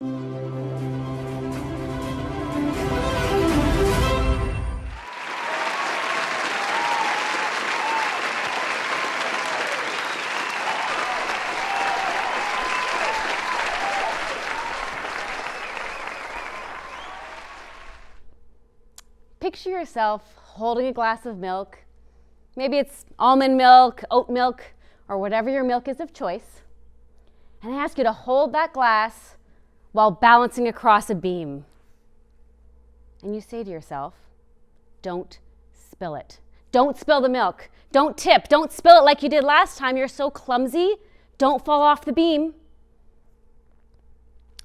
Picture yourself holding a glass of milk. Maybe it's almond milk, oat milk, or whatever your milk is of choice. And I ask you to hold that glass while balancing across a beam. And you say to yourself, don't spill it. Don't spill the milk. Don't tip. Don't spill it like you did last time. You're so clumsy. Don't fall off the beam.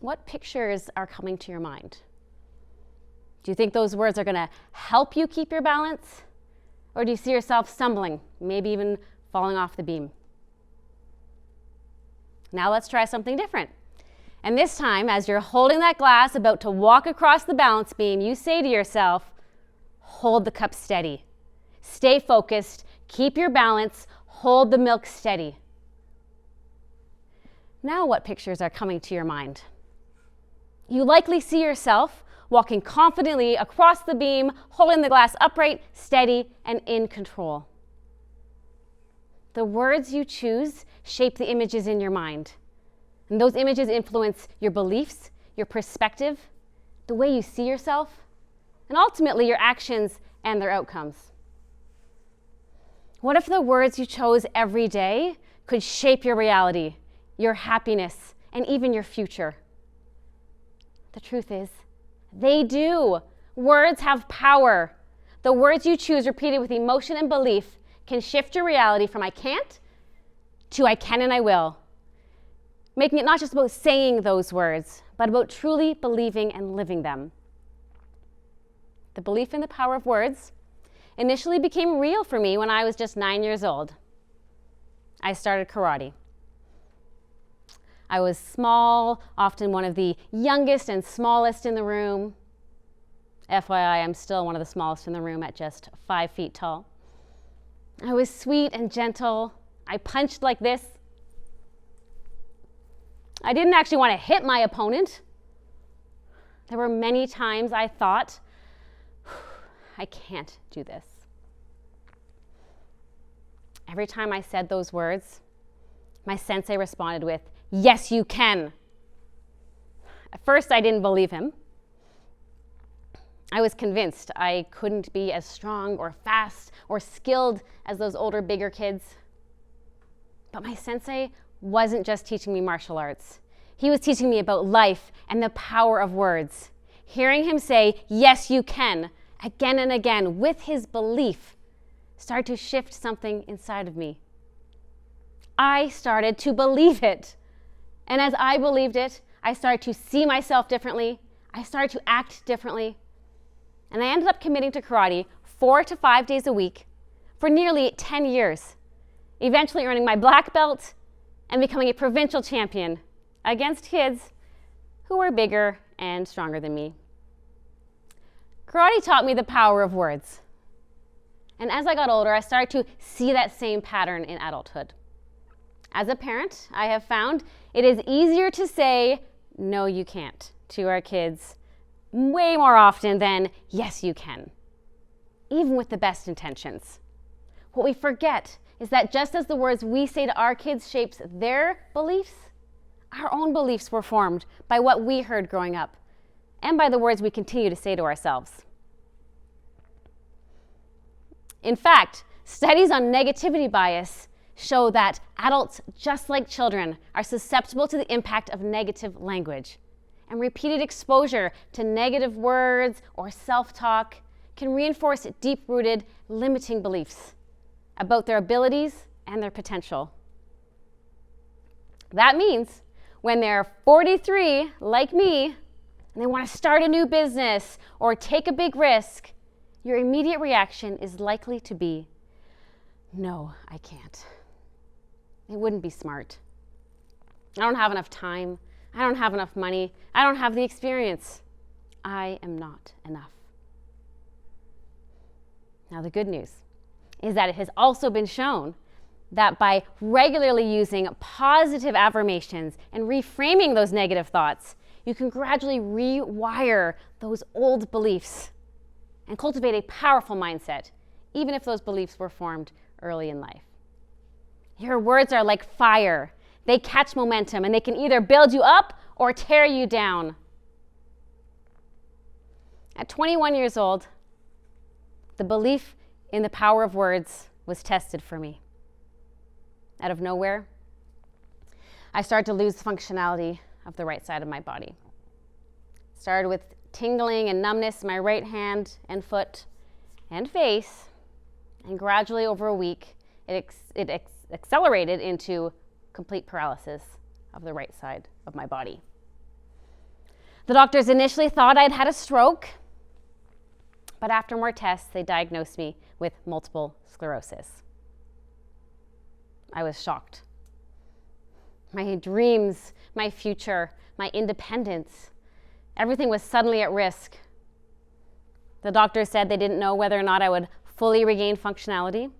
What pictures are coming to your mind? Do you think those words are going to help you keep your balance? Or do you see yourself stumbling, maybe even falling off the beam? Now let's try something different. And this time, as you're holding that glass, about to walk across the balance beam, you say to yourself, hold the cup steady. Stay focused, keep your balance, hold the milk steady. Now what pictures are coming to your mind? You likely see yourself walking confidently across the beam, holding the glass upright, steady, and in control. The words you choose shape the images in your mind. And those images influence your beliefs, your perspective, the way you see yourself, and ultimately your actions and their outcomes. What if the words you chose every day could shape your reality, your happiness, and even your future? The truth is, they do. Words have power. The words you choose repeated with emotion and belief can shift your reality from I can't to I can and I will, making it not just about saying those words, but about truly believing and living them. The belief in the power of words initially became real for me when I was just 9 years old. I started karate. I was small, often one of the youngest and smallest in the room. FYI, I'm still one of the smallest in the room at just 5 feet tall. I was sweet and gentle. I punched like this. I didn't actually want to hit my opponent. There were many times I thought, I can't do this. Every time I said those words, my sensei responded with, yes, you can. At first, I didn't believe him. I was convinced I couldn't be as strong or fast or skilled as those older, bigger kids. But my sensei wasn't just teaching me martial arts. He was teaching me about life and the power of words. Hearing him say, yes, you can, again and again, with his belief, started to shift something inside of me. I started to believe it. And as I believed it, I started to see myself differently. I started to act differently. And I ended up committing to karate 4 to 5 days a week for nearly 10 years, eventually earning my black belt and becoming a provincial champion against kids who were bigger and stronger than me. Karate taught me the power of words. And as I got older, I started to see that same pattern in adulthood. As a parent, I have found it is easier to say, no, you can't, to our kids way more often than, yes, you can, even with the best intentions. What we forget is that just as the words we say to our kids shapes their beliefs, our own beliefs were formed by what we heard growing up and by the words we continue to say to ourselves. In fact, studies on negativity bias show that adults, just like children, are susceptible to the impact of negative language. And repeated exposure to negative words or self-talk can reinforce deep-rooted, limiting beliefs about their abilities and their potential. That means when they're 43, like me, and they want to start a new business or take a big risk, your immediate reaction is likely to be, no, I can't. It wouldn't be smart. I don't have enough time. I don't have enough money. I don't have the experience. I am not enough. Now, the good news is that it has also been shown that by regularly using positive affirmations and reframing those negative thoughts, you can gradually rewire those old beliefs and cultivate a powerful mindset, even if those beliefs were formed early in life. Your words are like fire. They catch momentum, and they can either build you up or tear you down. At 21 years old, the belief in the power of words was tested for me. Out of nowhere, I started to lose functionality of the right side of my body. It started with tingling and numbness in my right hand and foot and face, and gradually over a week, it accelerated into complete paralysis of the right side of my body. The doctors initially thought I'd had a stroke, but after more tests, they diagnosed me with multiple sclerosis. I was shocked. My dreams, my future, my independence, everything was suddenly at risk. The doctors said they didn't know whether or not I would fully regain functionality.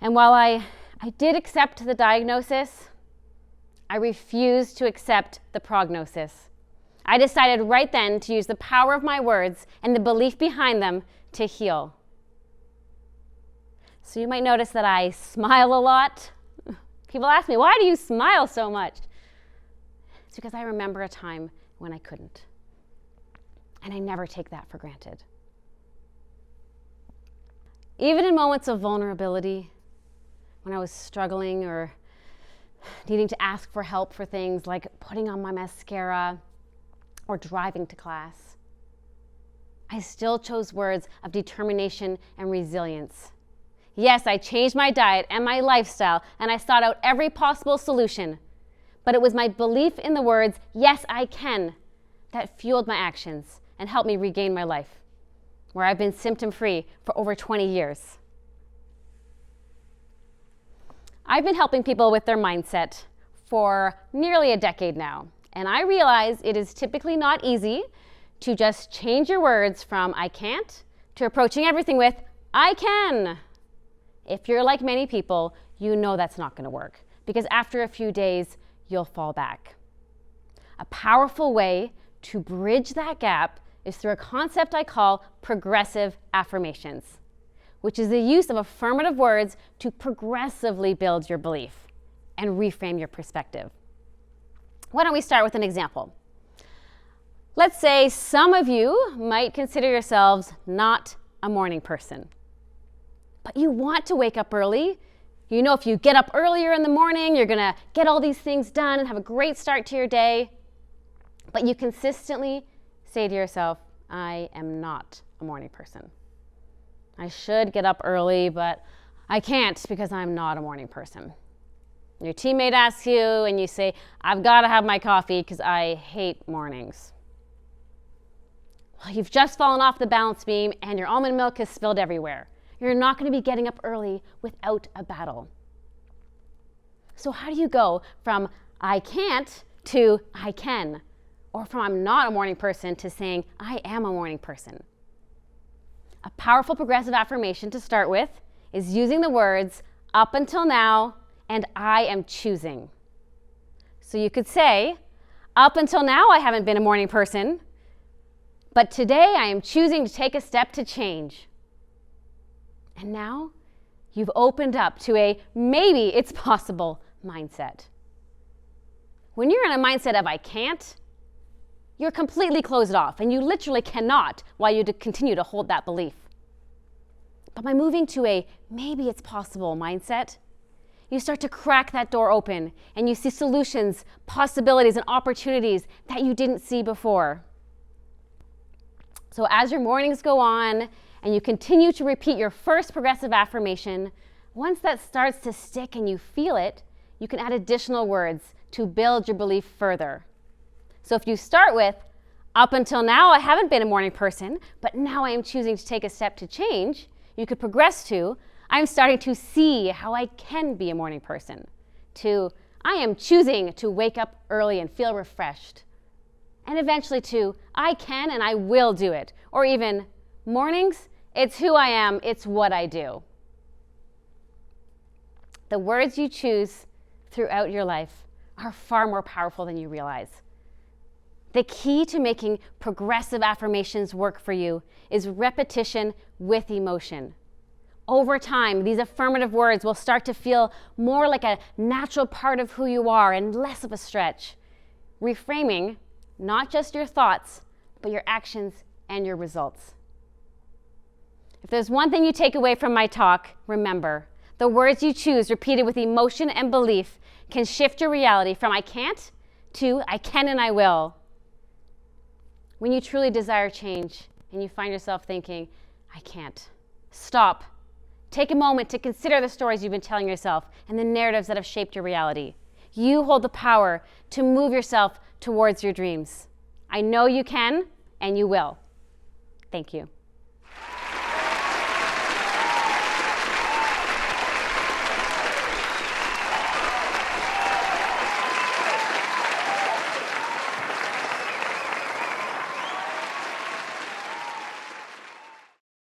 And while I did accept the diagnosis, I refused to accept the prognosis. I decided right then to use the power of my words and the belief behind them to heal. So you might notice that I smile a lot. People ask me, why do you smile so much? It's because I remember a time when I couldn't. And I never take that for granted. Even in moments of vulnerability, when I was struggling or needing to ask for help for things like putting on my mascara or driving to class, I still chose words of determination and resilience. Yes, I changed my diet and my lifestyle, and I sought out every possible solution. But it was my belief in the words, yes, I can, that fueled my actions and helped me regain my life, where I've been symptom-free for over 20 years. I've been helping people with their mindset for nearly a decade now, and I realize it is typically not easy to just change your words from I can't to approaching everything with I can. If you're like many people, you know that's not going to work, because after a few days, you'll fall back. A powerful way to bridge that gap is through a concept I call progressive affirmations, which is the use of affirmative words to progressively build your belief and reframe your perspective. Why don't we start with an example? Let's say some of you might consider yourselves not a morning person, but you want to wake up early. You know, if you get up earlier in the morning, you're gonna get all these things done and have a great start to your day. But you consistently say to yourself, I am not a morning person. I should get up early, but I can't because I'm not a morning person. Your teammate asks you and you say, I've got to have my coffee because I hate mornings. Well, you've just fallen off the balance beam and your almond milk has spilled everywhere. You're not going to be getting up early without a battle. So how do you go from I can't to I can? Or from I'm not a morning person to saying I am a morning person? A powerful progressive affirmation to start with is using the words up until now and I am choosing. So you could say, up until now I haven't been a morning person, but today I am choosing to take a step to change. And now you've opened up to a maybe it's possible mindset. When you're in a mindset of I can't, you're completely closed off and you literally cannot while you continue to hold that belief. But by moving to a maybe it's possible mindset, you start to crack that door open and you see solutions, possibilities, and opportunities that you didn't see before. So as your mornings go on and you continue to repeat your first progressive affirmation, once that starts to stick and you feel it, you can add additional words to build your belief further. So if you start with, up until now I haven't been a morning person, but now I am choosing to take a step to change, you could progress to, I'm starting to see how I can be a morning person, to, I am choosing to wake up early and feel refreshed, and eventually to, I can and I will do it, or even, mornings, it's who I am, it's what I do. The words you choose throughout your life are far more powerful than you realize. The key to making progressive affirmations work for you is repetition with emotion. Over time, these affirmative words will start to feel more like a natural part of who you are and less of a stretch, reframing not just your thoughts, but your actions and your results. If there's one thing you take away from my talk, remember, the words you choose repeated with emotion and belief can shift your reality from I can't to I can and I will. When you truly desire change and you find yourself thinking, I can't, stop. Take a moment to consider the stories you've been telling yourself and the narratives that have shaped your reality. You hold the power to move yourself towards your dreams. I know you can, and you will. Thank you.